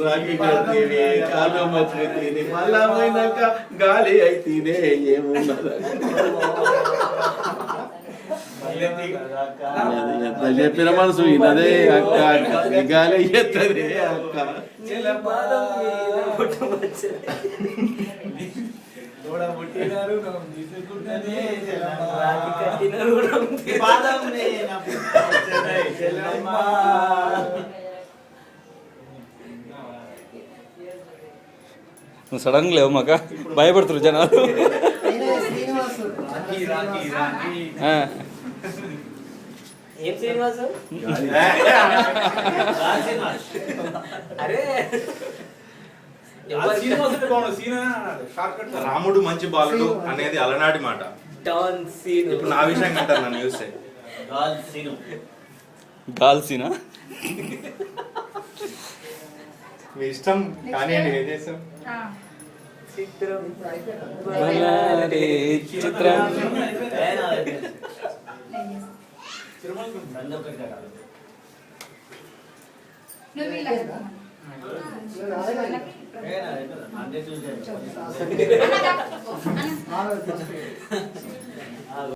రాఖీ కడితేవి కాలం మర్చిపోయి మళ్ళా పోయినాక గాలి అయితేనే ఏమున్నది చెప్పిన మనసు ఇనదే అక్క అక్క గాలి ఎత్తదే అక్క సడన్ లేవు మాక భయపడుతురు జనాలు. రాముడు మంచి బాలుడు అనేది అలనాటి మాట. ఇప్పుడు నా విషయం అంటారు నన్ను చూస్తే గాల్సీనా మీ ఇష్టం కానీ ఏం చేస్తాం. చిత్రం నువ్వు